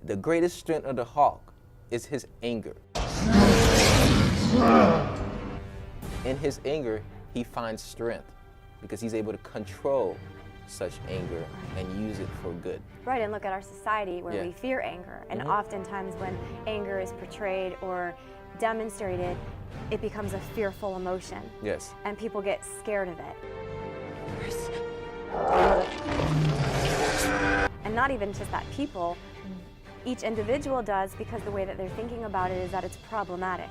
the greatest strength of the hawk is his anger. In his anger, he finds strength because he's able to control such anger and use it for good. Right, and look at our society where Yeah. we fear anger, and Mhm. oftentimes when anger is portrayed or demonstrated, it becomes a fearful emotion. Yes. And people get scared of it. And not even just that, people, each individual does, because the way that they're thinking about it is that it's problematic,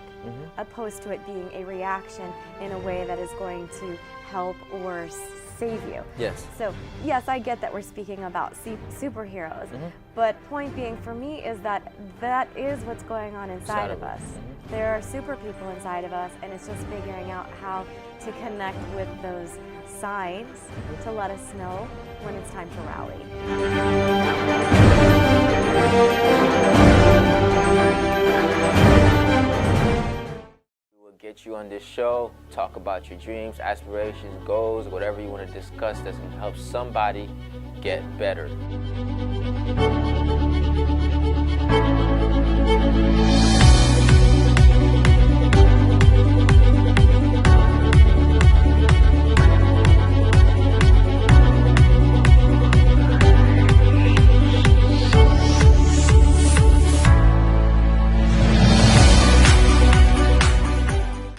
opposed to it being a reaction in a way that is going to help or save you. Yes. So yes, I get that we're speaking about superheroes, but point being for me is that that is what's going on inside of us. There are super people inside of us, and it's just figuring out how to connect with those signs to let us know when it's time to rally. We'll get you on this show, talk about your dreams, aspirations, goals, whatever you want to discuss that's going to help somebody get better.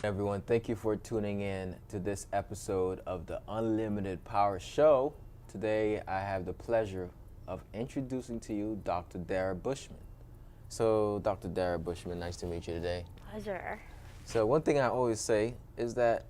Everyone, thank you for tuning in to this episode of the Unlimited Power Show. Today, I have the pleasure of introducing to you Dr. Dara Bushman. So, Dr. Dara Bushman, nice to meet you today. Pleasure. So, one thing I always say is that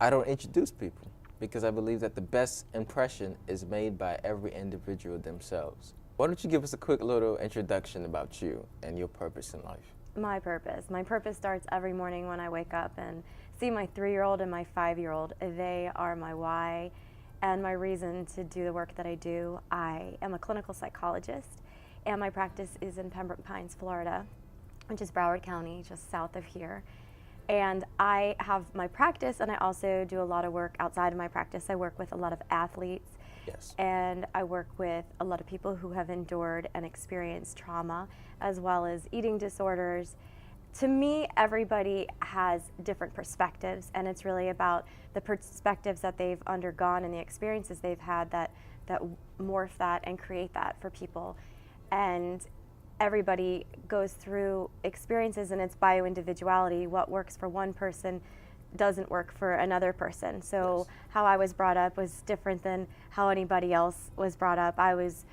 I don't introduce people because I believe that the best impression is made by every individual themselves. Why don't you give us a quick little introduction about you and your purpose in life? My purpose starts every morning when I wake up and see my 3-year-old and my 5-year-old. They are my why and my reason to do the work that I do. I am a clinical psychologist, and my practice is in Pembroke Pines, Florida, which is Broward County, just south of here. And I have my practice, and I also do a lot of work outside of my practice. I work with a lot of athletes. Yes. And I work with a lot of people who have endured and experienced trauma, as well as eating disorders. To me, everybody has different perspectives, and it's really about the perspectives that they've undergone and the experiences they've had that morph that and create that for people. And everybody goes through experiences, and it's bio-individuality. What works for one person doesn't work for another person. So yes. How I was brought up was different than how anybody else was brought up. I was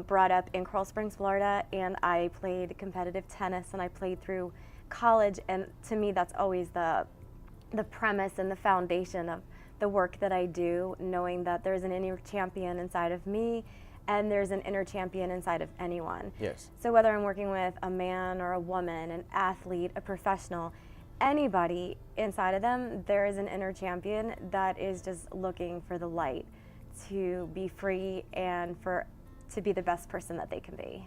brought up in Coral Springs, Florida, and I played competitive tennis, and I played through college, and to me that's always the premise and the foundation of the work that I do, knowing that there's an inner champion inside of me and there's an inner champion inside of anyone. Yes. So whether I'm working with a man or a woman, an athlete, a professional, anybody inside of them, there is an inner champion that is just looking for the light to be free and to be the best person that they can be.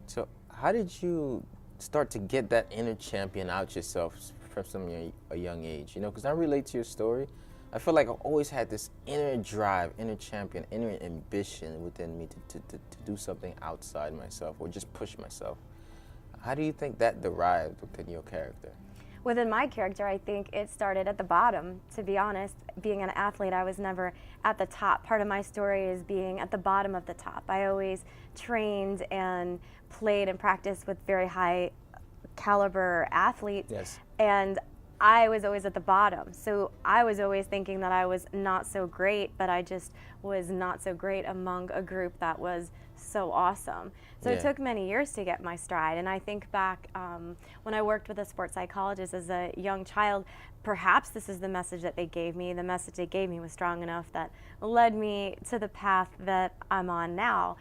So how did you start to get that inner champion out yourself from a young age? You know, because I relate to your story. I feel like I've always had this inner drive, inner champion, inner ambition within me to do something outside myself or just push myself. How do you think that derived within your character? Within my character, I think it started at the bottom. To be honest, being an athlete, I was never at the top. Part of my story is being at the bottom of the top. I always trained and played and practiced with very high caliber athletes. Yes. And I was always at the bottom. So I was always thinking that I was not so great, but I just was not so great among a group that was so awesome. So Yeah. It took many years to get my stride. And I think back when I worked with a sports psychologist as a young child, perhaps this is the message that they gave me. The message they gave me was strong enough that led me to the path that I'm on now.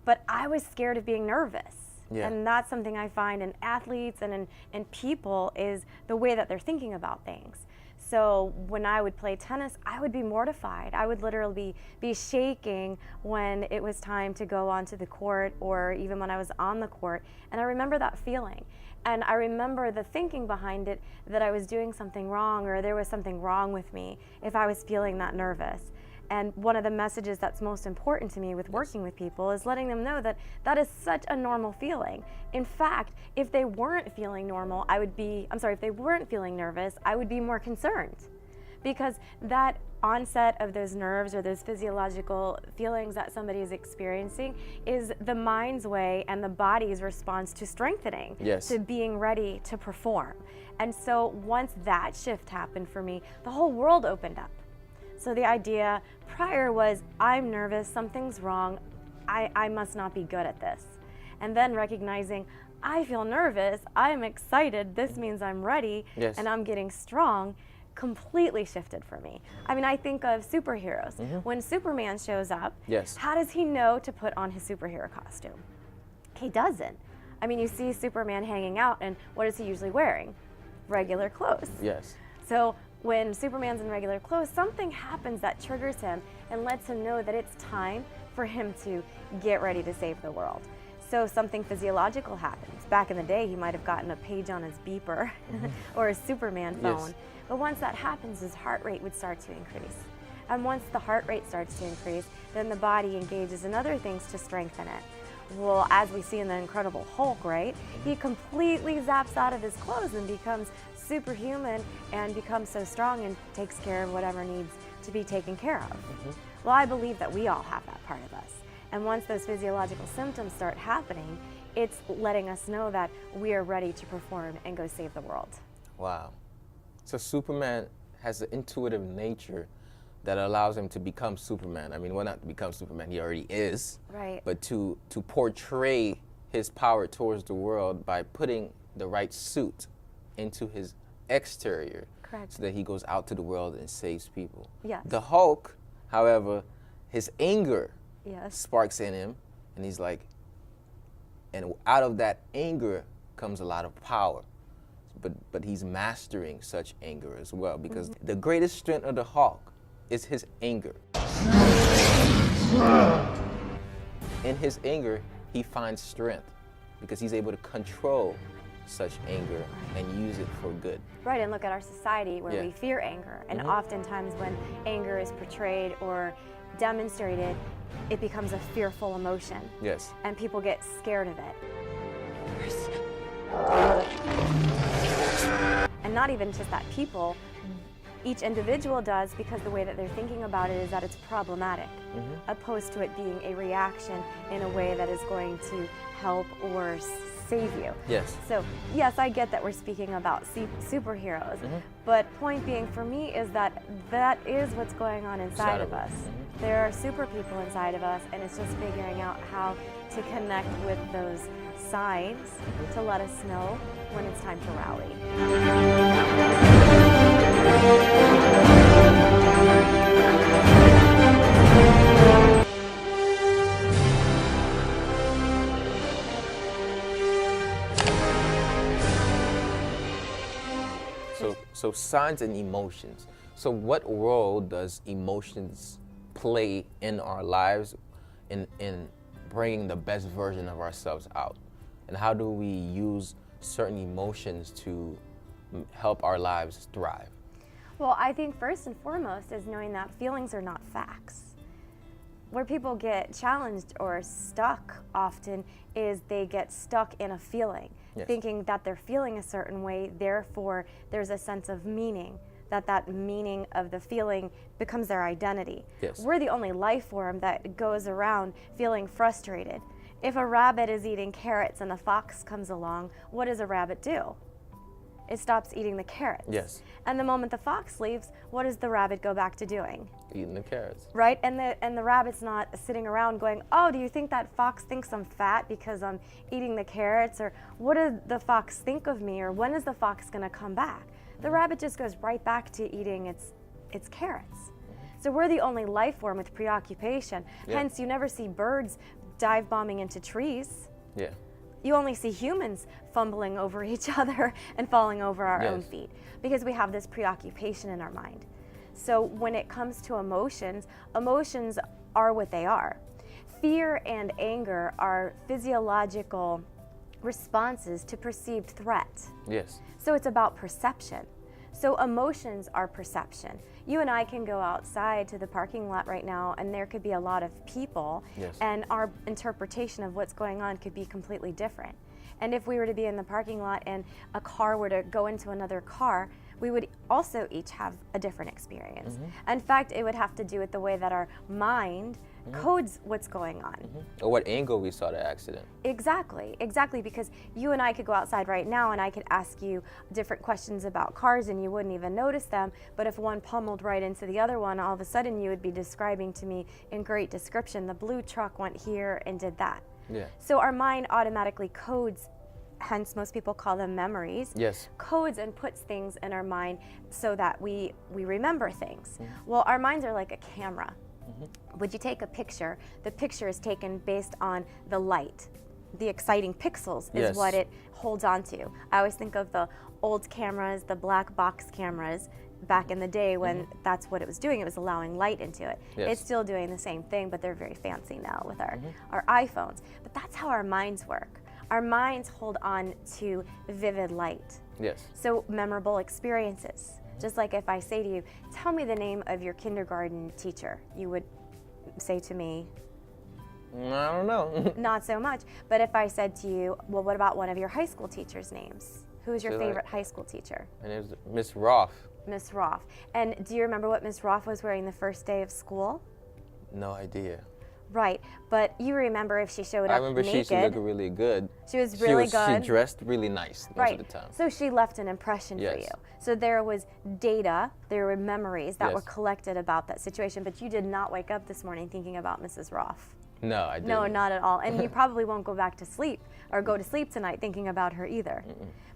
But I was scared of being nervous. Yeah. And that's something I find in athletes and in people is the way that they're thinking about things. So when I would play tennis, I would be mortified. I would literally be shaking when it was time to go onto the court, or even when I was on the court. And I remember that feeling. And I remember the thinking behind it, that I was doing something wrong, or there was something wrong with me if I was feeling that nervous. And one of the messages that's most important to me with working with people is letting them know that that is such a normal feeling. In fact, if they weren't feeling normal, if they weren't feeling nervous, I would be more concerned. Because that onset of those nerves or those physiological feelings that somebody is experiencing is the mind's way and the body's response to strengthening, to being ready to perform. And so once that shift happened for me, the whole world opened up. So the idea prior was, I'm nervous, something's wrong, I must not be good at this. And then recognizing, I feel nervous, I'm excited, this means I'm ready, and I'm getting strong, completely shifted for me. I mean, I think of superheroes. When Superman shows up, how does he know to put on his superhero costume? He doesn't. I mean, you see Superman hanging out, and what is he usually wearing? Regular clothes. So when Superman's in regular clothes, something happens that triggers him and lets him know that it's time for him to get ready to save the world. So something physiological happens. Back in the day, he might have gotten a page on his beeper or his Superman phone. But once that happens, his heart rate would start to increase. And once the heart rate starts to increase, then the body engages in other things to strengthen it. Well, as we see in The Incredible Hulk, right? He completely zaps out of his clothes and becomes superhuman and becomes so strong and takes care of whatever needs to be taken care of. Well, I believe that we all have that part of us. And once those physiological symptoms start happening, it's letting us know that we are ready to perform and go save the world. Wow. So Superman has an intuitive nature that allows him to become Superman. I mean, well, not to become Superman, he already is. Right. But to portray his power towards the world by putting the right suit into his exterior. Correct. So that he goes out to the world and saves people. Yes. The Hulk, however, his anger Yes. sparks in him, and he's like, and out of that anger comes a lot of power. But he's mastering such anger as well, because the greatest strength of the Hulk is his anger. In his anger, he finds strength because he's able to control such anger and use it for good. Right, and look at our society where we fear anger, and oftentimes when anger is portrayed or demonstrated, it becomes a fearful emotion. Yes. And people get scared of it. And not even just that, people, each individual does, because the way that they're thinking about it is that it's problematic, opposed to it being a reaction in a way that is going to help or save you. Yes. So yes, I get that we're speaking about superheroes, but point being for me is that that is what's going on inside of us. There are super people inside of us, and it's just figuring out how to connect with those signs to let us know when it's time to rally. So signs and emotions. So what role does emotions play in our lives in bringing the best version of ourselves out? And how do we use certain emotions to help our lives thrive? Well, I think first and foremost is knowing that feelings are not facts. Where people get challenged or stuck often is they get stuck in a feeling, thinking that they're feeling a certain way, therefore there's a sense of meaning, that meaning of the feeling becomes their identity. We're the only life form that goes around feeling frustrated. If a rabbit is eating carrots and a fox comes along, what does a rabbit do? It stops eating the carrots. And the moment the fox leaves, what does the rabbit go back to doing? Eating the carrots. Right, and the rabbit's not sitting around going, oh, do you think that fox thinks I'm fat because I'm eating the carrots? Or what did the fox think of me? Or when is the fox gonna come back? The rabbit just goes right back to eating its carrots. So we're the only life form with preoccupation. Hence, you never see birds dive bombing into trees. You only see humans fumbling over each other and falling over our own feet, because we have this preoccupation in our mind. So when it comes to emotions, emotions are what they are. Fear and anger are physiological responses to perceived threat. So it's about perception. So emotions are perception. You and I can go outside to the parking lot right now and there could be a lot of people, Yes. and our interpretation of what's going on could be completely different. And if we were to be in the parking lot and a car were to go into another car, we would also each have a different experience. In fact, it would have to do with the way that our mind codes what's going on. Or what angle we saw the accident. Exactly, because you and I could go outside right now and I could ask you different questions about cars and you wouldn't even notice them, but if one pummeled right into the other one, all of a sudden you would be describing to me in great description, the blue truck went here and did that. Yeah. So our mind automatically codes, hence most people call them memories, Yes. codes and puts things in our mind so that we remember things. Well, our minds are like a camera. Would you take a picture? The picture is taken based on the light. The exciting pixels is Yes. what it holds on to. I always think of the old cameras, the black box cameras, back in the day when that's what it was doing. It was allowing light into it. Yes. It's still doing the same thing, but they're very fancy now with our iPhones. But that's how our minds work. Our minds hold on to vivid light. Yes. So memorable experiences. Just like if I say to you, tell me the name of your kindergarten teacher, you would say to me, I don't know. not so much. But if I said to you, well, what about one of your high school teachers' names? Who is your So, favorite high school teacher? And it was Miss Roth. Miss Roth. And do you remember what Miss Roth was wearing the first day of school? No idea. Right, but you remember if she showed up I remember naked. she used to look really good. She was really good. She dressed really nice most Right. of the time. So she left an impression for Yes. you. So there was data, there were memories that Yes. were collected about that situation, but you did not wake up this morning thinking about Mrs. Roth. No, I didn't. No, not at all. And you probably won't go back to sleep or go to sleep tonight thinking about her either.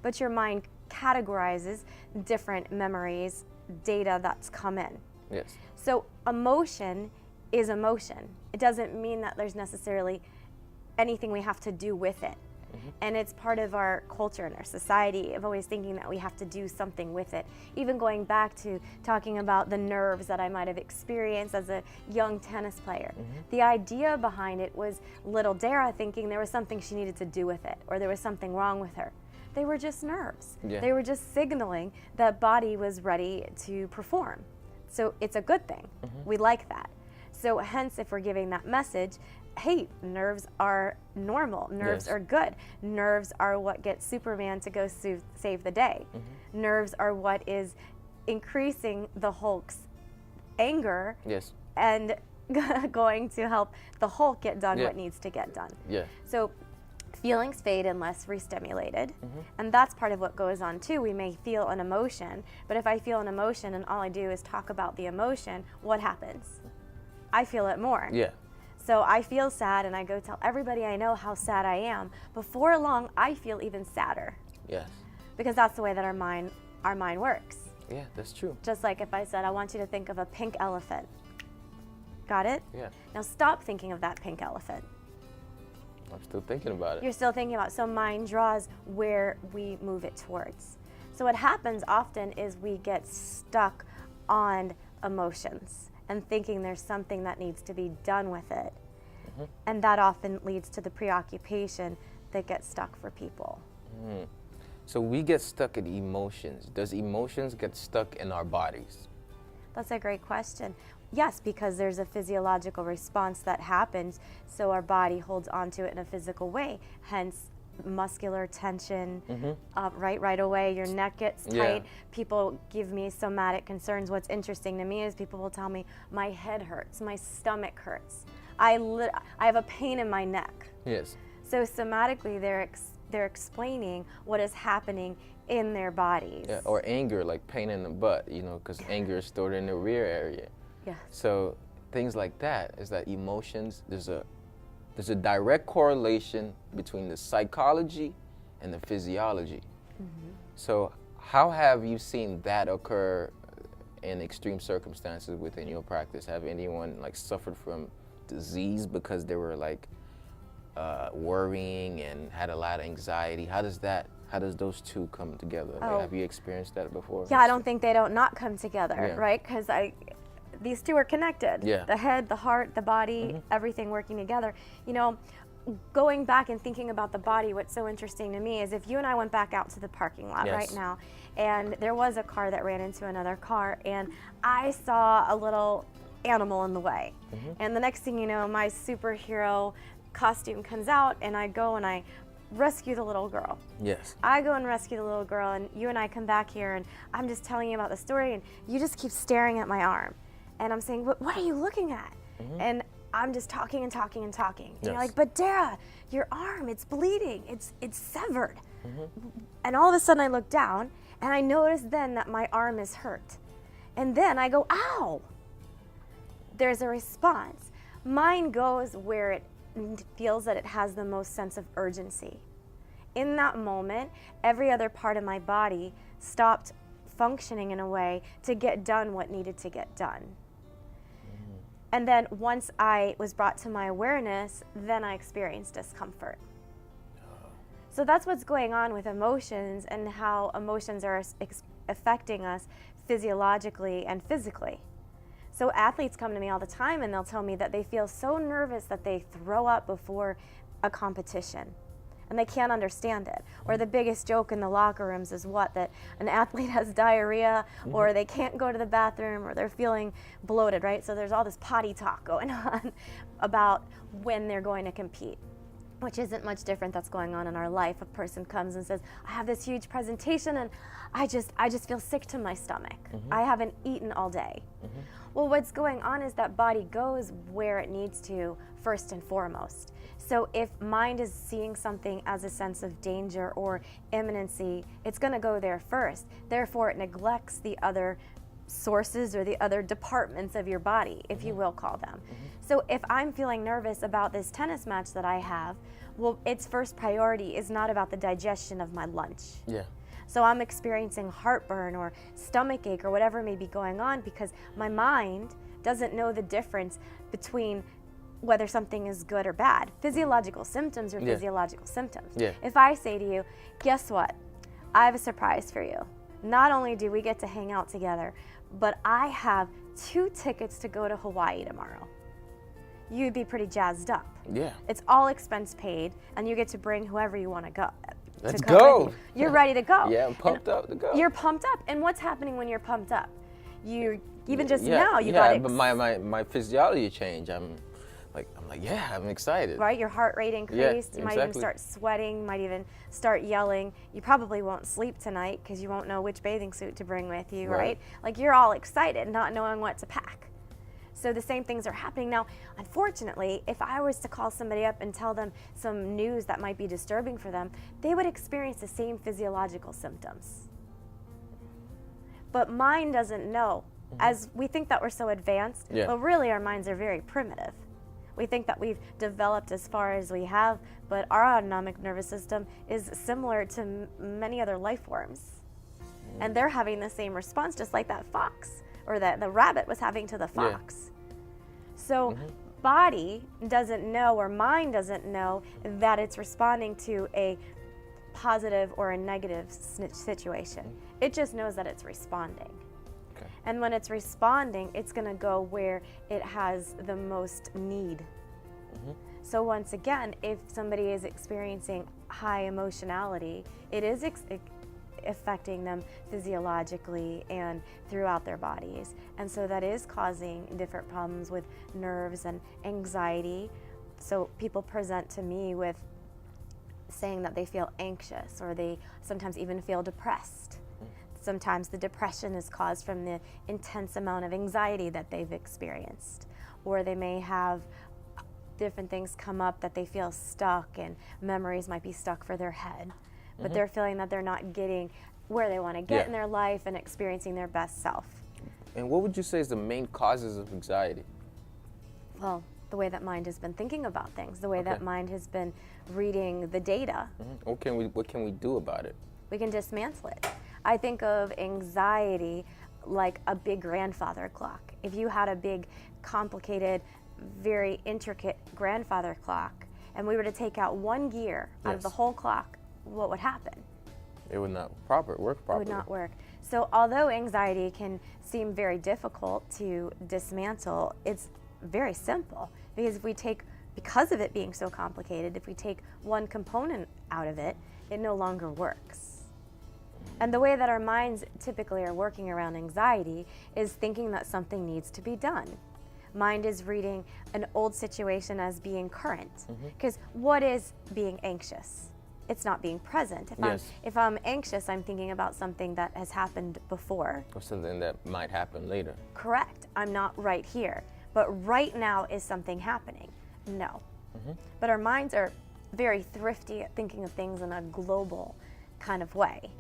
But your mind categorizes different memories, data that's come in. Yes. So emotion is emotion. It doesn't mean that there's necessarily anything we have to do with it. And it's part of our culture and our society of always thinking that we have to do something with it. Even going back to talking about the nerves that I might have experienced as a young tennis player. The idea behind it was little Dara thinking there was something she needed to do with it, or there was something wrong with her. They were just nerves. Yeah. They were just signaling that body was ready to perform. So it's a good thing. We like that. So hence, if we're giving that message, hey, nerves are normal. Nerves Yes. are good. Nerves are what gets Superman to go save the day. Nerves are what is increasing the Hulk's anger Yes. and going to help the Hulk get done Yeah. what needs to get done. Yeah. So feelings fade unless re-stimulated, and that's part of what goes on too. We may feel an emotion, but if I feel an emotion and all I do is talk about the emotion, what happens? I feel it more. Yeah. So I feel sad and I go tell everybody I know how sad I am. Before long, I feel even sadder Yes. because that's the way that our mind works. Yeah, that's true. Just like if I said, I want you to think of a pink elephant. Got it? Yeah. Now stop thinking of that pink elephant. I'm still thinking about it. You're still thinking about it. So mind draws where we move it towards. So what happens often is we get stuck on emotions and thinking there's something that needs to be done with it. And that often leads to the preoccupation that gets stuck for people. So we get stuck in emotions. Does emotions get stuck in our bodies? That's a great question. Yes, because there's a physiological response that happens, so our body holds onto it in a physical way. Hence, muscular tension, right away. Your neck gets tight. Yeah. People give me somatic concerns. What's interesting to me is people will tell me my head hurts, my stomach hurts. I have a pain in my neck. Yes. So somatically, they're explaining what is happening in their bodies. Yeah, or anger, like pain in the butt, you know, because anger is stored in the rear area. Yeah. So things like that is that emotions, there's a direct correlation between the psychology and the physiology. So how have you seen that occur in extreme circumstances within your practice? Have anyone like suffered from disease because they were like worrying and had a lot of anxiety? How does those two come together? Like, have you experienced that before? Yeah, I don't think they don't not come together, Yeah. right? Because these two are connected. Yeah. The head, the heart, the body, everything working together. You know, going back and thinking about the body, what's so interesting to me is if you and I went back out to the parking lot Yes. right now, and there was a car that ran into another car, and I saw a little animal in the way. And the next thing you know, my superhero costume comes out, and I go and I rescue the little girl. Yes. I go and rescue the little girl, and you and I come back here, and I'm just telling you about the story, and you just keep staring at my arm. And I'm saying, what are you looking at? And I'm just talking and talking and talking. And you're like, but Dara, your arm, it's bleeding. It's severed. And all of a sudden I look down, and I notice then that my arm is hurt. And then I go, ow. There's a response. Mine goes where it feels that it has the most sense of urgency. In that moment, every other part of my body stopped functioning in a way to get done what needed to get done. And then once I was brought to my awareness, then I experienced discomfort. So that's what's going on with emotions and how emotions are affecting us physiologically and physically. So athletes come to me all the time and they'll tell me that they feel so nervous that they throw up before a competition. And they can't understand it. Or the biggest joke in the locker rooms is what? That an athlete has diarrhea, or they can't go to the bathroom, or they're feeling bloated, right? So there's all this potty talk going on about when they're going to compete, which isn't much different that's going on in our life. A person comes and says, I have this huge presentation and I just feel sick to my stomach. I haven't eaten all day. Well, what's going on is that body goes where it needs to first and foremost. So if mind is seeing something as a sense of danger or imminency, it's going to go there first. Therefore, it neglects the other sources or the other departments of your body, if you will call them. So if I'm feeling nervous about this tennis match that I have, well, its first priority is not about the digestion of my lunch. Yeah. So I'm experiencing heartburn or stomach ache or whatever may be going on because my mind doesn't know the difference between whether something is good or bad. Physiological symptoms are physiological symptoms. Yeah. If I say to you, guess what? I have a surprise for you. Not only do we get to hang out together, but I have 2 tickets to go to Hawaii tomorrow. You'd be pretty jazzed up. Yeah. It's all expense paid, and you get to bring whoever you want to go. Let's come go. with you. You're ready to go. Yeah, I'm pumped up to go. You're pumped up. And what's happening when you're pumped up? You even just now you got but my physiology changed. I'm like, yeah, I'm excited. Right, your heart rate increased. You might even exactly. start sweating. Might even start yelling. You probably won't sleep tonight because you won't know which bathing suit to bring with you. Right? Like you're all excited, not knowing what to pack. So the same things are happening now. Unfortunately, if I was to call somebody up and tell them some news that might be disturbing for them, they would experience the same physiological symptoms. But mind doesn't know. As we think that we're so advanced, but really our minds are very primitive. We think that we've developed as far as we have, but our autonomic nervous system is similar to many other life forms. And they're having the same response, just like that fox, or that the rabbit was having to the fox. So body doesn't know, or mind doesn't know, that it's responding to a positive or a negative situation. It just knows that it's responding. And when it's responding, it's going to go where it has the most need. So once again, if somebody is experiencing high emotionality, it is affecting them physiologically and throughout their bodies. And so that is causing different problems with nerves and anxiety. So people present to me with saying that they feel anxious, or they sometimes even feel depressed. Sometimes the depression is caused from the intense amount of anxiety that they've experienced. Or they may have different things come up that they feel stuck, and memories might be stuck for their head. But they're feeling that they're not getting where they want to get in their life and experiencing their best self. And what would you say is the main causes of anxiety? Well, the way that mind has been thinking about things, the way that mind has been reading the data. What can we do about it? We can dismantle it. I think of anxiety like a big grandfather clock. If you had a big, complicated, very intricate grandfather clock, and we were to take out one gear out of the whole clock, what would happen? It would not work properly. It would not work. So although anxiety can seem very difficult to dismantle, it's very simple, because because of it being so complicated, if we take one component out of it, it no longer works. And the way that our minds typically are working around anxiety is thinking that something needs to be done. Mind is reading an old situation as being current. Because what is being anxious? It's not being present. If I'm anxious, I'm thinking about something that has happened before. Or something that might happen later. Correct. I'm not right here. But right now is something happening. No. But our minds are very thrifty at thinking of things in a global kind of way,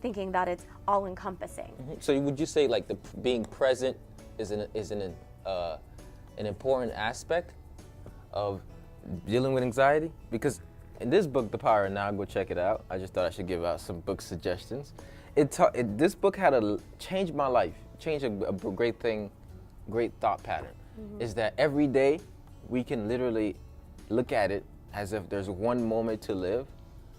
thinking that it's all-encompassing. So would you say like being present is an important aspect of dealing with anxiety? Because in this book, The Power of Now, go check it out. I just thought I should give out some book suggestions. This book had changed my life, changed a great thought pattern. Is that every day we can literally look at it as if there's one moment to live,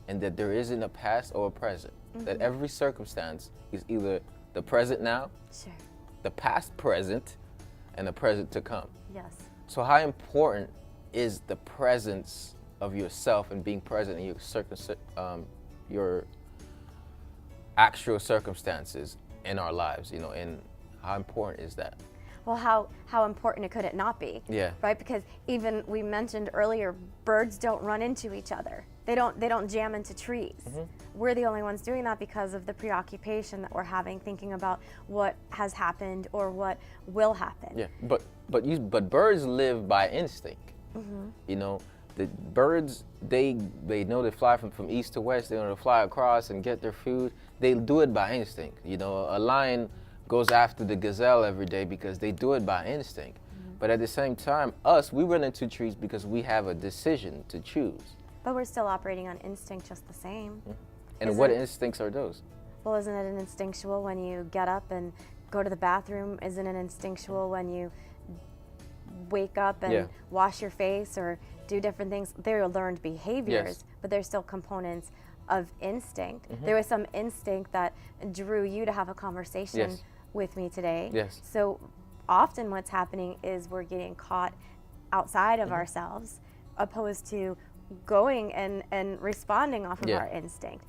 and that there isn't a past or a present. That every circumstance is either the present now, the past present, and the present to come. Yes. So how important is the presence of yourself and being present in your actual circumstances in our lives, and how important is that? Well, how important could it not be? Yeah. Right? Because even we mentioned earlier, birds don't run into each other. They don't jam into trees. We're the only ones doing that because of the preoccupation that we're having, thinking about what has happened or what will happen. Yeah. But birds live by instinct. The birds, they know they fly from east to west. They know to fly across and get their food. They do it by instinct. A lion goes after the gazelle every day because they do it by instinct. But at the same time, we run into trees because we have a decision to choose. But we're still operating on instinct just the same. And what instincts are those? Well, isn't it an instinctual when you get up and go to the bathroom? Isn't it instinctual when you wake up and wash your face or do different things? They're learned behaviors, but they're still components of instinct. There was some instinct that drew you to have a conversation with me today. So often what's happening is we're getting caught outside of ourselves, opposed to going and responding off of our instinct.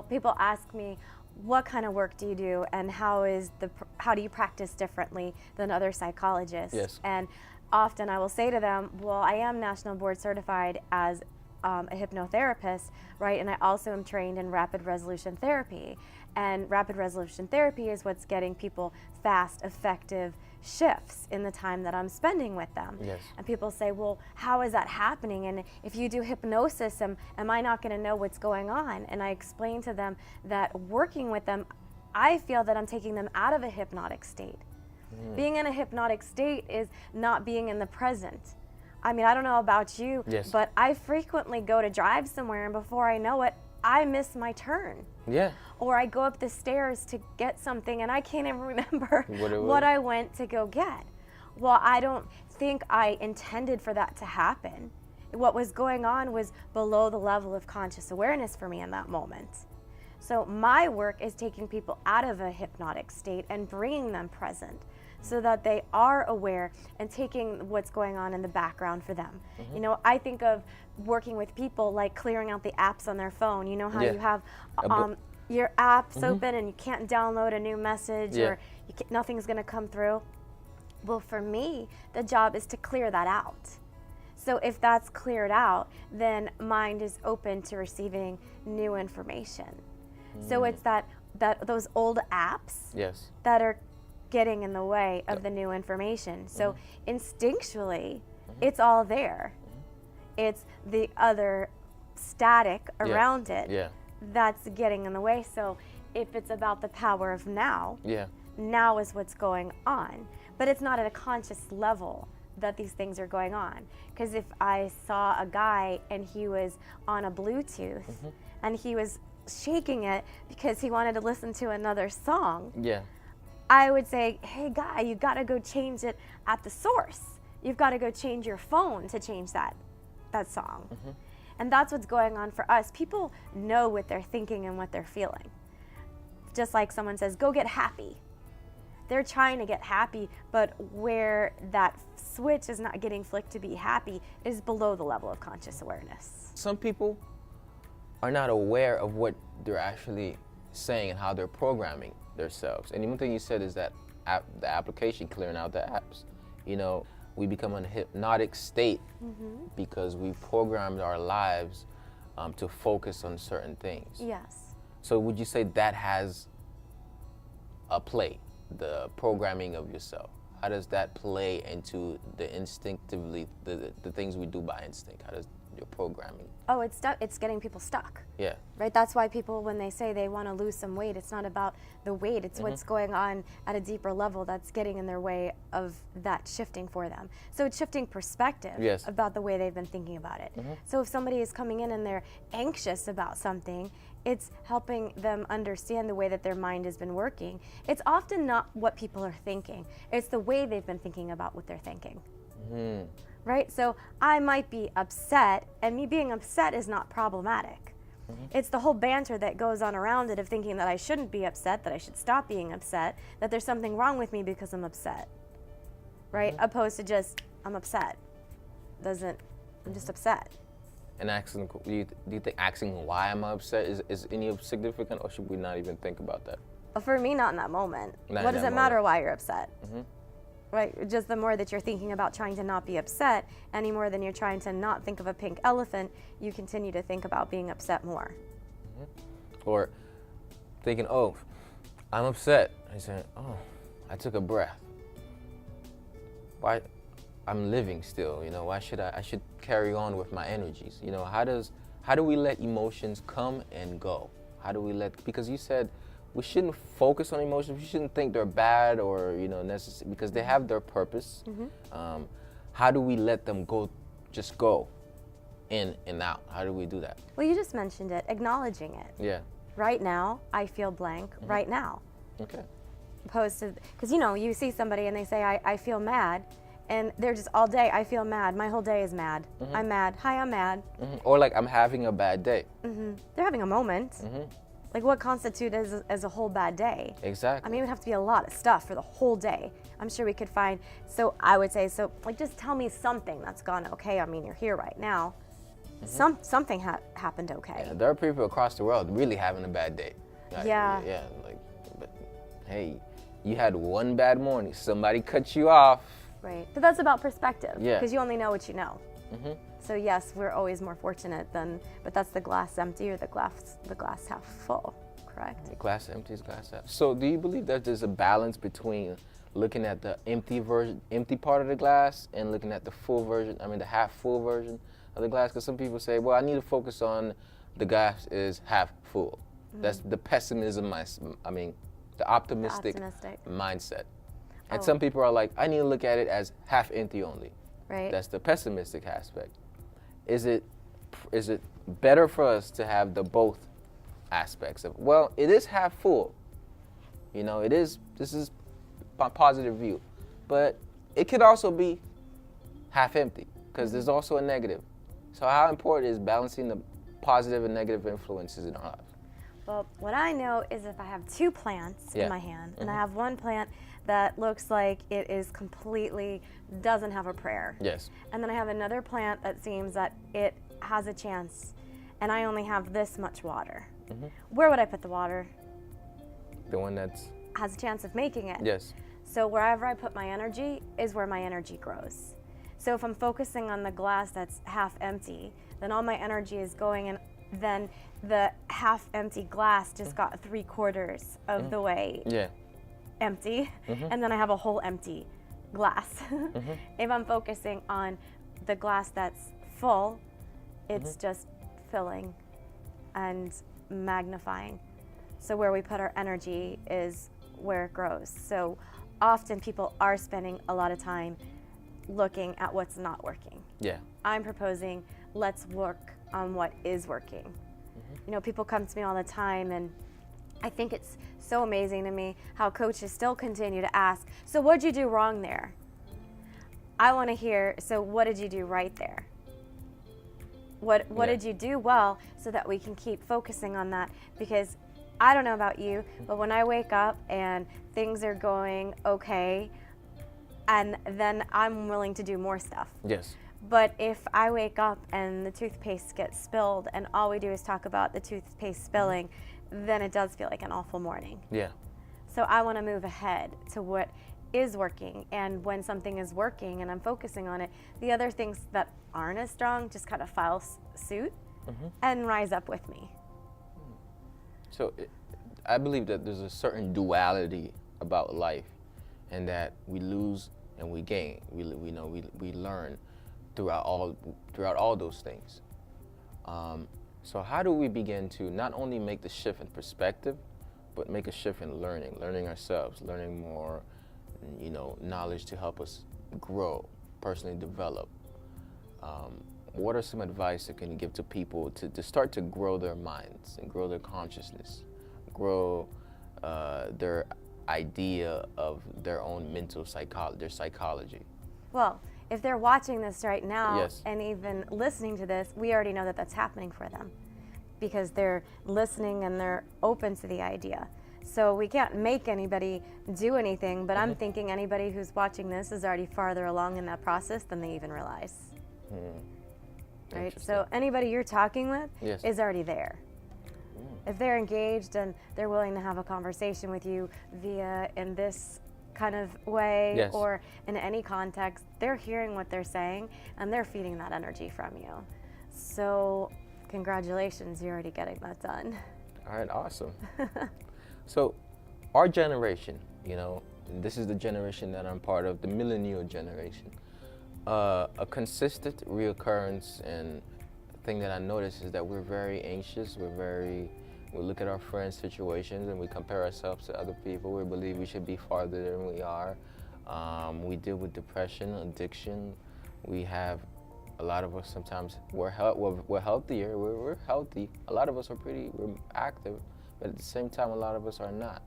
People ask me, what kind of work do you do, and how do you practice differently than other psychologists? And often I will say to them, well, I am national board certified as a hypnotherapist, right? And I also am trained in rapid resolution therapy. And rapid resolution therapy is what's getting people fast, effective shifts in the time that I'm spending with them. And people say, well, how is that happening? And if you do hypnosis, am I not going to know what's going on? And I explain to them that working with them, I feel that I'm taking them out of a hypnotic state. Being in a hypnotic state is not being in the present. I mean, I don't know about you, but I frequently go to drive somewhere, and before I know it, I miss my turn. Or I go up the stairs to get something, and I can't even remember what I went to go get. Well, I don't think I intended for that to happen. What was going on was below the level of conscious awareness for me in that moment. So my work is taking people out of a hypnotic state and bringing them present, so that they are aware and taking what's going on in the background for them. I think of working with people like clearing out the apps on their phone. You know how you have your apps open and you can't download a new message or nothing's going to come through? Well, for me, the job is to clear that out. So if that's cleared out, then mind is open to receiving new information. So it's that those old apps that are getting in the way of the new information. So instinctually, it's all there. It's the other static around it that's getting in the way. So if it's about the power of now, now is what's going on. But it's not at a conscious level that these things are going on. Because if I saw a guy and he was on a Bluetooth and he was shaking it because he wanted to listen to another song, I would say, hey guy, you gotta go change it at the source. You've gotta go change your phone to change that song. And that's what's going on for us. People know what they're thinking and what they're feeling. Just like someone says, go get happy. They're trying to get happy, but where that switch is not getting flicked to be happy is below the level of conscious awareness. Some people are not aware of what they're actually saying and how they're programming themselves. And one thing you said is that the application, clearing out the apps. You know, we become in a hypnotic state because we programmed our lives to focus on certain things. Yes. So would you say that has a play, the programming of yourself? How does that play into the instinctively, the things we do by instinct? How does your programming? Oh, it's getting people stuck. Yeah. Right? That's why people, when they say they want to lose some weight, it's not about the weight, it's what's going on at a deeper level that's getting in their way of that shifting for them. So it's shifting perspective about the way they've been thinking about it. So if somebody is coming in and they're anxious about something, it's helping them understand the way that their mind has been working. It's often not what people are thinking, it's the way they've been thinking about what they're thinking. Right? So I might be upset, and me being upset is not problematic. It's the whole banter that goes on around it of thinking that I shouldn't be upset, that I should stop being upset, that there's something wrong with me because I'm upset. Right? Opposed to just, I'm upset. I'm just upset. And asking, do you think asking why am I upset is any significant, or should we not even think about that? For me, not in that moment. What does it matter why you're upset? Right? Just the more that you're thinking about trying to not be upset, any more than you're trying to not think of a pink elephant, you continue to think about being upset more. Or thinking, oh, I'm upset. I said, oh, I took a breath. Why? I'm living still, you know, why should I should carry on with my energies. You know, how do we let emotions come and go? How do we because you said we shouldn't focus on emotions, we shouldn't think they're bad or, you know, necessary, because they have their purpose. How do we let them go, just go in and out? How do we do that? Well, you just mentioned it, acknowledging it. Yeah. Right now, I feel blank, right now. Okay. Opposed to, because, you know, you see somebody and they say, I feel mad. And they're just all day, I feel mad. My whole day is mad. I'm mad. Hi, I'm mad. Or like, I'm having a bad day. They're having a moment. Like, what constitutes as a whole bad day? Exactly. I mean, it would have to be a lot of stuff for the whole day. I'm sure we could find, so I would say, like, just tell me something that's gone okay. I mean, you're here right now. Something happened okay. Yeah, there are people across the world really having a bad day. Like, yeah. Yeah, like, but hey, you had one bad morning. Somebody cut you off. Right, but that's about perspective. Yeah. Because you only know what you know. So yes, we're always more fortunate but that's the glass empty or the glass half full, correct? The glass empty is glass half. So do you believe that there's a balance between looking at the empty part of the glass and looking at the full version, the half full version of the glass? Because some people say, well, I need to focus on the glass is half full. That's the pessimism, the optimistic mindset. And some people are like, I need to look at it as half empty only. Right. That's the pessimistic aspect. Is it better for us to have the both aspects of, well, it is half full. You know, this is a positive view. But it could also be half empty, because there's also a negative. So how important is balancing the positive and negative influences in our lives? Well, what I know is if I have two plants in my hand, and I have one plant that looks like it is completely, doesn't have a prayer. Yes. And then I have another plant that seems that it has a chance, and I only have this much water. Where would I put the water? The one that's has a chance of making it. Yes. So wherever I put my energy is where my energy grows. So if I'm focusing on the glass that's half empty, then all my energy is going, and then the half empty glass just got 3/4 of the way empty, and then I have a whole empty glass. If I'm focusing on the glass that's full, it's just filling and magnifying. So where we put our energy is where it grows. So often people are spending a lot of time looking at what's not working. Yeah. I'm proposing, let's work on what is working. You know, people come to me all the time, and I think it's so amazing to me how coaches still continue to ask, so what'd you do wrong there? I want to hear, so what did you do right there? What did you do well, so that we can keep focusing on that? Because I don't know about you, but when I wake up and things are going okay, and then I'm willing to do more stuff. Yes. But if I wake up and the toothpaste gets spilled and all we do is talk about the toothpaste spilling, then it does feel like an awful morning. Yeah. So I want to move ahead to what is working, and when something is working and I'm focusing on it, the other things that aren't as strong just kind of file suit and rise up with me. So I believe that there's a certain duality about life, and that we lose and we gain. We learn throughout all those things. So how do we begin to not only make the shift in perspective, but make a shift in learning ourselves, learning more, knowledge to help us grow, personally develop? What are some advice that can you give to people to start to grow their minds and grow their consciousness, grow their idea of their own mental their psychology? Well, if they're watching this right now Yes. and even listening to this, we already know that that's happening for them because they're listening and they're open to the idea. So we can't make anybody do anything, but I'm thinking anybody who's watching this is already farther along in that process than they even realize. Right? So anybody you're talking with Yes. is already there. If they're engaged and they're willing to have a conversation with you via in this kind of way Yes. or in any context, they're hearing what they're saying and they're feeding that energy from you. So congratulations, you're already getting that done. All right, awesome. So our generation, this is the generation that I'm part of, the Millennial Generation. A consistent reoccurrence and thing that I notice is that we're very anxious. We look at our friends' situations and we compare ourselves to other people. We believe we should be farther than we are. We deal with depression, addiction. We have a lot of us sometimes we're healthier. We're healthy. A lot of us we're active, but at the same time, a lot of us are not.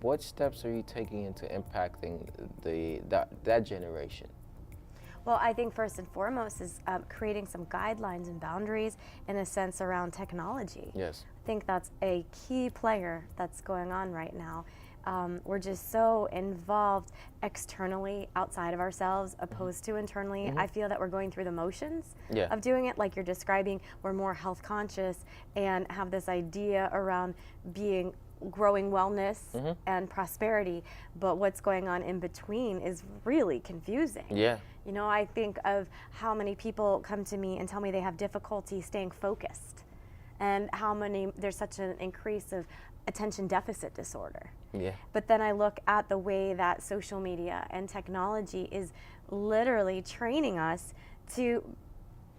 What steps are you taking into impacting that generation? Well, I think first and foremost is creating some guidelines and boundaries in a sense around technology. Yes. I think that's a key player that's going on right now. We're just so involved externally outside of ourselves opposed to internally. I feel that we're going through the motions of doing it like you're describing. We're more health conscious and have this idea around growing wellness and prosperity, but what's going on in between is really confusing. Yeah. I think of how many people come to me and tell me they have difficulty staying focused, and there's such an increase of attention deficit disorder. Yeah. But then I look at the way that social media and technology is literally training us to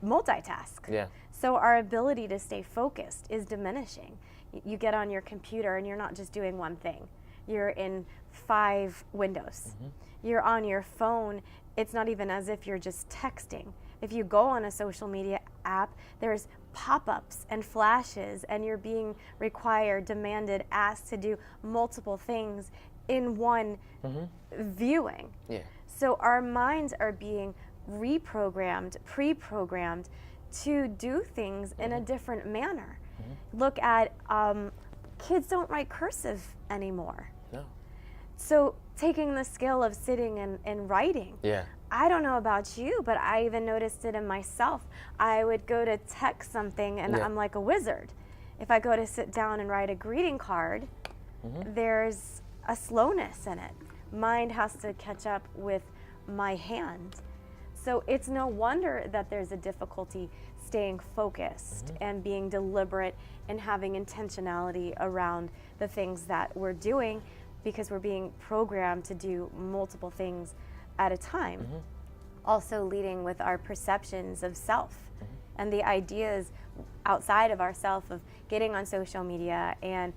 multitask. Yeah. So our ability to stay focused is diminishing. You get on your computer and you're not just doing one thing. You're in 5 windows. You're on your phone. It's not even as if you're just texting. If you go on a social media app, there's pop-ups and flashes, and you're being demanded, asked to do multiple things in one viewing. Yeah. So our minds are being reprogrammed, pre-programmed to do things in a different manner. Look at kids don't write cursive anymore. No. So taking the skill of sitting and writing. Yeah. I don't know about you, but I even noticed it in myself. I would go to text something and I'm like a wizard. If I go to sit down and write a greeting card, there's a slowness in it. Mind has to catch up with my hand. So it's no wonder that there's a difficulty staying focused and being deliberate and having intentionality around the things that we're doing, because we're being programmed to do multiple things at a time. Also leading with our perceptions of self and the ideas outside of ourself of getting on social media and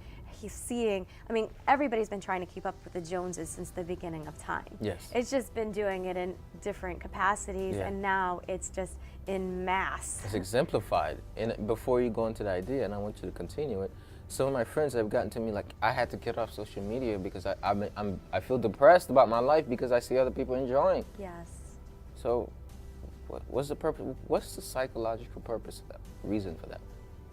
everybody's been trying to keep up with the Joneses since the beginning of time. Yes. It's just been doing it in different capacities, and now it's just in mass. It's exemplified. And before you go into the idea, and I want you to continue it, some of my friends have gotten to me like, I had to get off social media because I feel depressed about my life because I see other people enjoying. Yes. So what's the purpose? What's the psychological purpose of that, reason for that?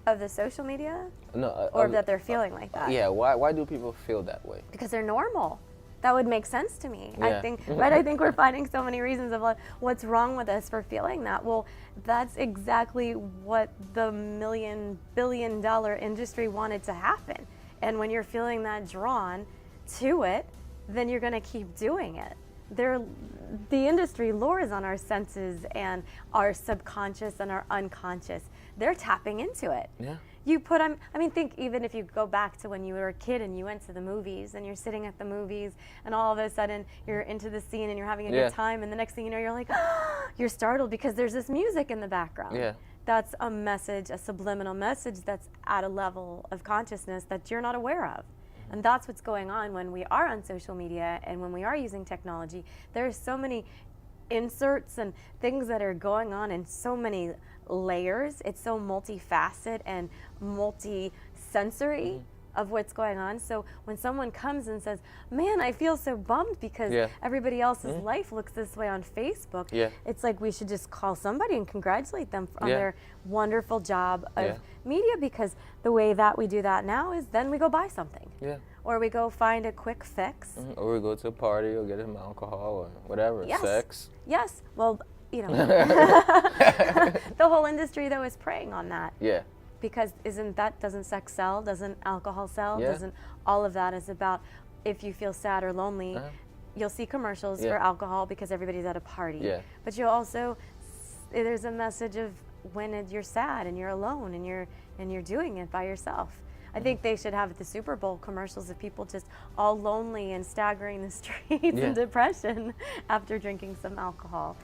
Of the social media? No, Or that they're feeling like that? Yeah, why do people feel that way? Because they're normal. That would make sense to me. Yeah. I think, right? I think we're finding so many reasons of like, what's wrong with us for feeling that. Well, that's exactly what the billion-dollar industry wanted to happen. And when you're feeling that drawn to it, then you're going to keep doing it. The industry lures on our senses and our subconscious and our unconscious. They're tapping into it. Yeah. You put think even if you go back to when you were a kid and you went to the movies and you're sitting at the movies and all of a sudden you're into the scene and you're having a good time, and the next thing you know you're like, you're startled because there's this music in the background. Yeah. That's a message, a subliminal message that's at a level of consciousness that you're not aware of. And that's what's going on when we are on social media and when we are using technology. There are so many inserts and things that are going on in so many layers. It's so multifaceted and multi-sensory of what's going on. So when someone comes and says, man, I feel so bummed because everybody else's life looks this way on Facebook, it's like we should just call somebody and congratulate them on their wonderful job of media, because the way that we do that now is then we go buy something. Or we go find a quick fix. Or we go to a party or get some alcohol or whatever, sex. Yes, well, the whole industry though is preying on that. Because doesn't sex sell? Doesn't alcohol sell? Doesn't all of that is about if you feel sad or lonely, you'll see commercials for alcohol because everybody's at a party. But you'll also, there's a message of when you're sad and you're alone and you're doing it by yourself. I think they should have the Super Bowl commercials of people just all lonely and staggering the streets in depression after drinking some alcohol.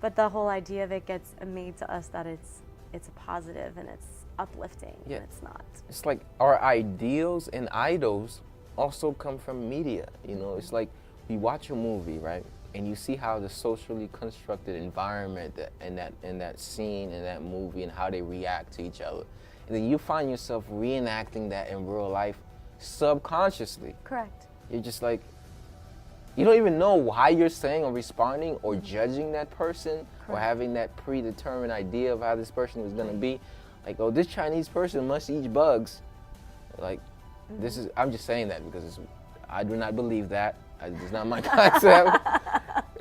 But the whole idea of it gets made to us that it's a positive and it's uplifting, and it's not. It's like our ideals and idols also come from media. It's like you watch a movie, right? And you see how the socially constructed environment in that scene in that movie and how they react to each other. And then you find yourself reenacting that in real life subconsciously. Correct. You're just like, you don't even know why you're saying or responding or judging that person or having that predetermined idea of how this person was going to be. Like, oh, this Chinese person must eat bugs. Like, I'm just saying that because I do not believe that. It's not my concept.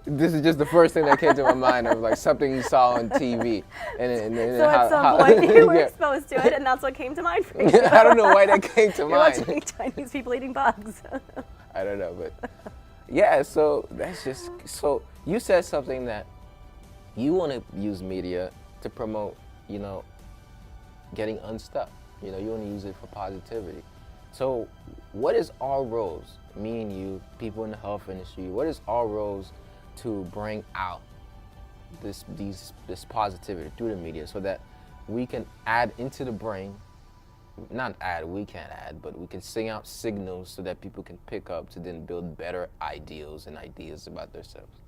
This is just the first thing that came to my mind of like something you saw on TV. So at some point you were exposed to it, and that's what came to mind for you. I don't know why that came to mind. You're watching Chinese people eating bugs. I don't know, but yeah, so that's just, so you said something that you want to use media to promote, getting unstuck. You want to use it for positivity. So what is our roles, me and you, people in the health industry, what is our roles to bring out this positivity through the media so that we can add into the brain, we can't add, but we can sing out signals so that people can pick up to then build better ideals and ideas about themselves?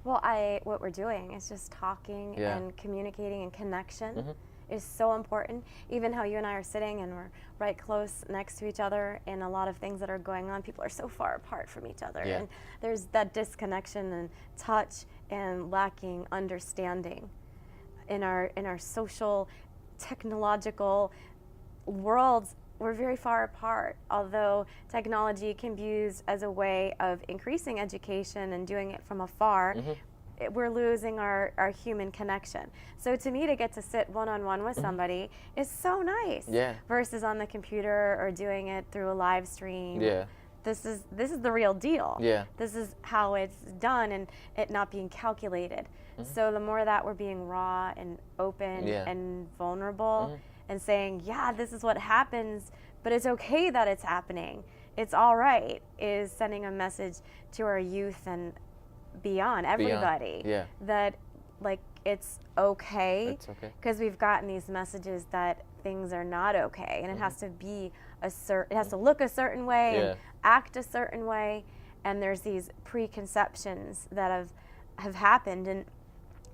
Well, what we're doing is just talking and communicating, and connection is so important. Even how you and I are sitting and we're right close next to each other, and a lot of things that are going on, people are so far apart from each other. And there's that disconnection and touch and lacking understanding in our social, technological worlds. We're very far apart. Although technology can be used as a way of increasing education and doing it from afar, we're losing our human connection. So to me, to get to sit one-on-one with somebody is so nice. Versus on the computer or doing it through a live stream. This is the real deal. This is how it's done, and it not being calculated. So the more that we're being raw and open and vulnerable and saying, this is what happens, but it's okay that it's happening. It's all right, is sending a message to our youth and beyond everybody that like it's okay, because we've gotten these messages that things are not okay, and it has to be it has to look a certain way and act a certain way, and there's these preconceptions that have happened, and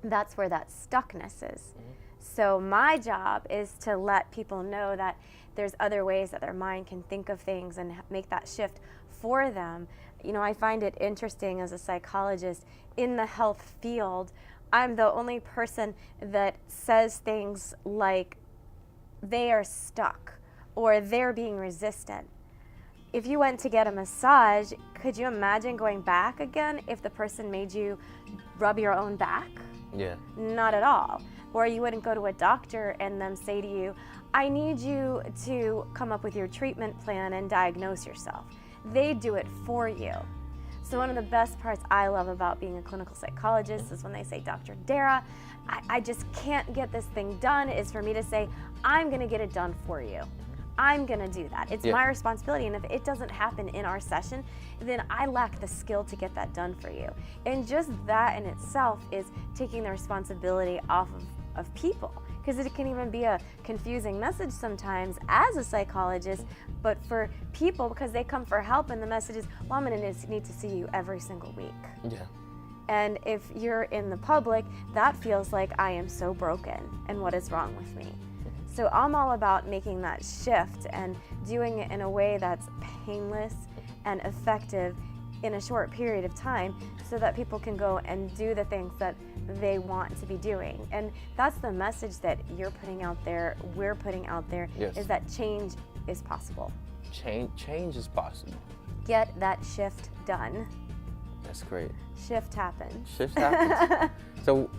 that's where that stuckness is. So my job is to let people know that there's other ways that their mind can think of things and make that shift for them. I find it interesting as a psychologist in the health field. I'm the only person that says things like they are stuck or they're being resistant. If you went to get a massage, could you imagine going back again if the person made you rub your own back? Yeah. Not at all. Or you wouldn't go to a doctor and them say to you, I need you to come up with your treatment plan and diagnose yourself. They do it for you. So one of the best parts I love about being a clinical psychologist is when they say, Dr. Dara, I just can't get this thing done, is for me to say, I'm gonna get it done for you. I'm gonna do that. It's my responsibility, and if it doesn't happen in our session, then I lack the skill to get that done for you. And just that in itself is taking the responsibility off of people, because it can even be a confusing message sometimes as a psychologist, but for people, because they come for help and the message is, well, I'm gonna need to see you every single week. Yeah. And if you're in the public, that feels like I am so broken and what is wrong with me. So I'm all about making that shift and doing it in a way that's painless and effective in a short period of time so that people can go and do the things that they want to be doing. And that's the message that you're putting out there, we're putting out there, is that change is possible. Change is possible. Get that shift done. That's great. Shift happens. Shifts happen. So,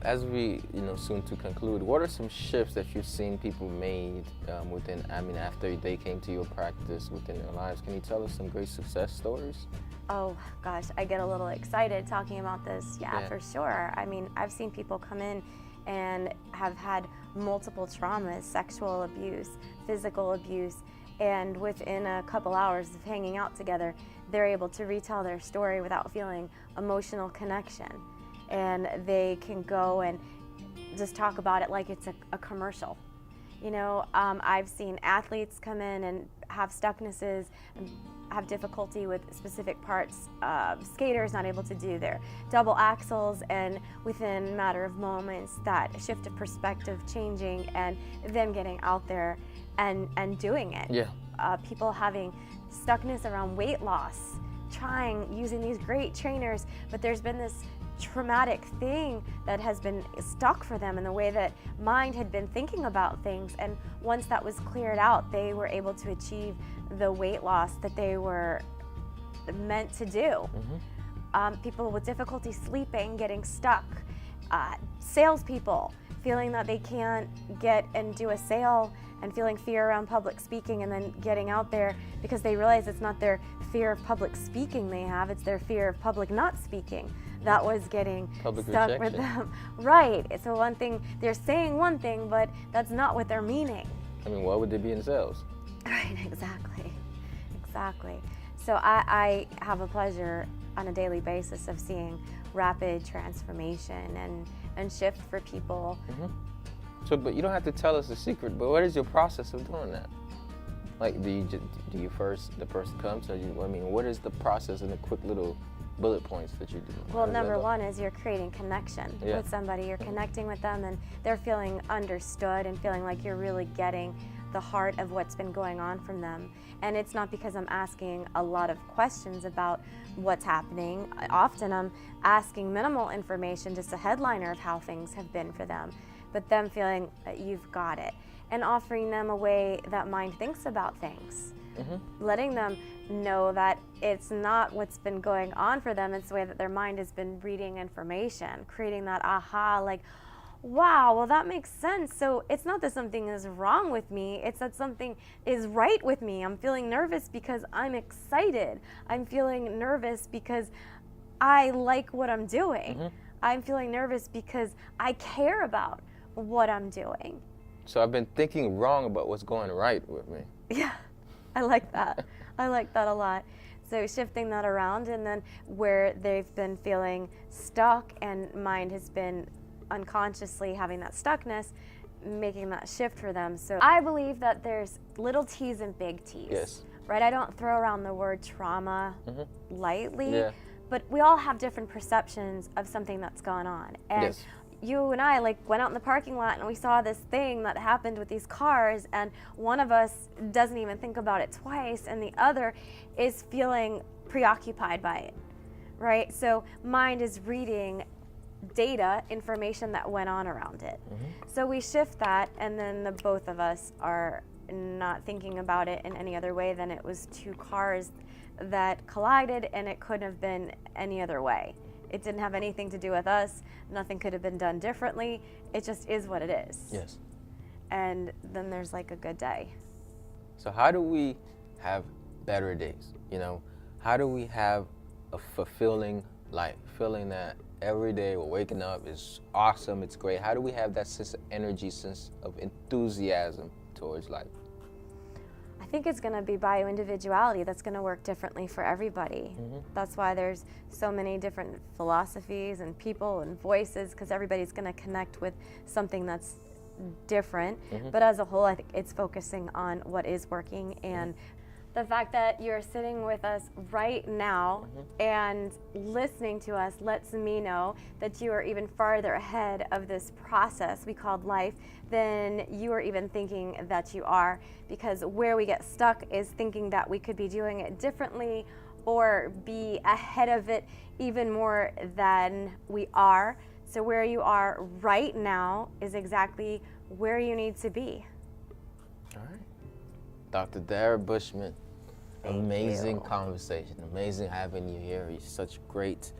as we soon to conclude, what are some shifts that you've seen people made after they came to your practice within their lives? Can you tell us some great success stories? Oh gosh, I get a little excited talking about this. Yeah, for sure. I mean, I've seen people come in and have had multiple traumas, sexual abuse, physical abuse, and within a couple hours of hanging out together, they're able to retell their story without feeling emotional connection. And they can go and just talk about it like it's a commercial. I've seen athletes come in and have stucknesses and have difficulty with specific parts. Skaters not able to do their double axels, and within a matter of moments, that shift of perspective changing and them getting out there and doing it. Yeah. People having stuckness around weight loss, using these great trainers, but there's been this traumatic thing that has been stuck for them in the way that mind had been thinking about things, and once that was cleared out, they were able to achieve the weight loss that they were meant to do. People with difficulty sleeping, getting stuck, salespeople feeling that they can't get and do a sale and feeling fear around public speaking, and then getting out there because they realize it's not their fear of public speaking they have, it's their fear of public not speaking that was getting public stuck rejection. with them. Right. So one thing, they're saying one thing, but that's not what they're meaning. I mean, why would they be in sales? Right, exactly. So I have a pleasure on a daily basis of seeing rapid transformation and shift for people. So, but you don't have to tell us the secret, but what is your process of doing that? Like, do you first, the person comes, or what is the process and the quick little bullet points that you do? Well, number one is you're creating connection with somebody. You're connecting with them, and they're feeling understood and feeling like you're really getting the heart of what's been going on from them. And it's not because I'm asking a lot of questions about what's happening. Often I'm asking minimal information, just a headliner of how things have been for them, but them feeling that you've got it, and offering them a way that mind thinks about things. Letting them know that it's not what's been going on for them, it's the way that their mind has been reading information, creating that aha, like, wow, well that makes sense. So it's not that something is wrong with me, it's that something is right with me. I'm feeling nervous because I'm excited. I'm feeling nervous because I like what I'm doing. I'm feeling nervous because I care about what I'm doing. So I've been thinking wrong about what's going right with me. Yeah. I like that. I like that a lot. So shifting that around, and then where they've been feeling stuck and mind has been unconsciously having that stuckness, making that shift for them. So I believe that there's little T's and big T's. Yes. Right? I don't throw around the word trauma lightly, but we all have different perceptions of something that's gone on. And you and I went out in the parking lot and we saw this thing that happened with these cars, and one of us doesn't even think about it twice and the other is feeling preoccupied by it, right? So mind is reading data, information that went on around it. So we shift that, and then the both of us are not thinking about it in any other way than it was two cars that collided, and it couldn't have been any other way. It didn't have anything to do with us. Nothing could have been done differently. It just is what it is. Yes. And then there's like a good day. So how do we have better days? You know, how do we have a fulfilling life, feeling that every day we're waking up is awesome, it's great? How do we have that sense of energy, sense of enthusiasm towards life? I think it's going to be bio-individuality that's going to work differently for everybody. That's why there's so many different philosophies and people and voices, because everybody's going to connect with something that's different. But as a whole, I think it's focusing on what is working, and the fact that you're sitting with us right now and listening to us lets me know that you are even farther ahead of this process we called life than you are even thinking that you are, because where we get stuck is thinking that we could be doing it differently or be ahead of it even more than we are. So where you are right now is exactly where you need to be. All right. Dr. Dara Bushman, amazing you. conversation. Amazing having you here. You're such great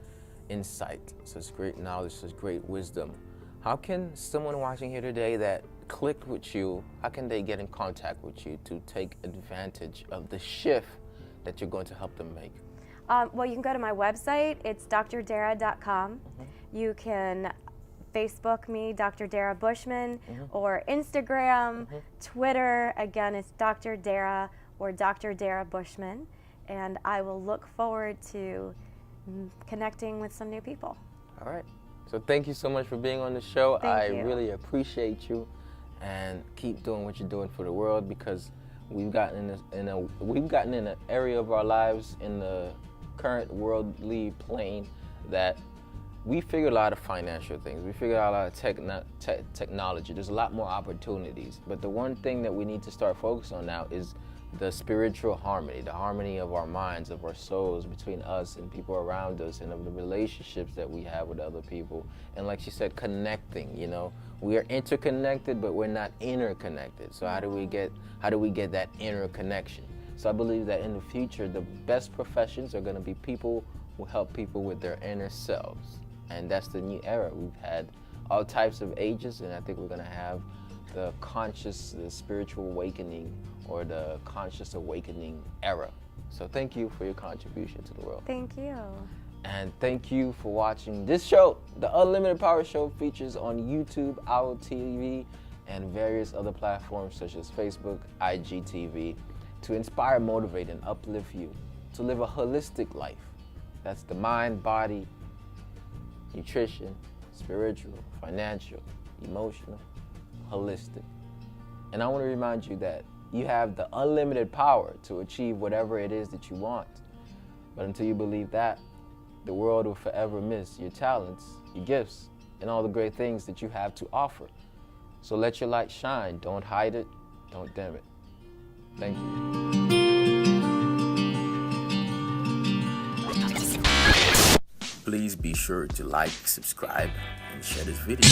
insight, such great knowledge, such great wisdom. How can someone watching here today that clicked with you, how can they get in contact with you to take advantage of the shift that you're going to help them make? Well, you can go to my website. It's drdara.com. You can Facebook me, Dr. Dara Bushman, or Instagram, Twitter. Again, it's Dr. Dara or Dr. Dara Bushman. And I will look forward to connecting with some new people. All right. So thank you so much for being on the show. Thank you. Really appreciate you, and keep doing what you're doing for the world, because we've gotten in an area of our lives in the current worldly plane that we figured a lot of financial things. We figured out a lot of technology. There's a lot more opportunities. But the one thing that we need to start focusing on now is the spiritual harmony, the harmony of our minds, of our souls, between us and people around us, and of the relationships that we have with other people. And like she said, connecting, you know. We are interconnected, but we're not interconnected. So how do we get that inner connection? So I believe that in the future, the best professions are going to be people who help people with their inner selves. And that's the new era. We've had all types of ages, and I think we're going to have the spiritual awakening, or the conscious awakening era. So thank you for your contribution to the world. Thank you. And thank you for watching this show. The Unlimited Power Show features on YouTube, Owl TV, and various other platforms such as Facebook, IGTV, to inspire, motivate, and uplift you to live a holistic life. That's the mind, body, nutrition, spiritual, financial, emotional, holistic. And I want to remind you that you have the unlimited power to achieve whatever it is that you want. But until you believe that, the world will forever miss your talents, your gifts, and all the great things that you have to offer. So let your light shine. Don't hide it. Don't dim it. Thank you. Please be sure to like, subscribe, and share this video.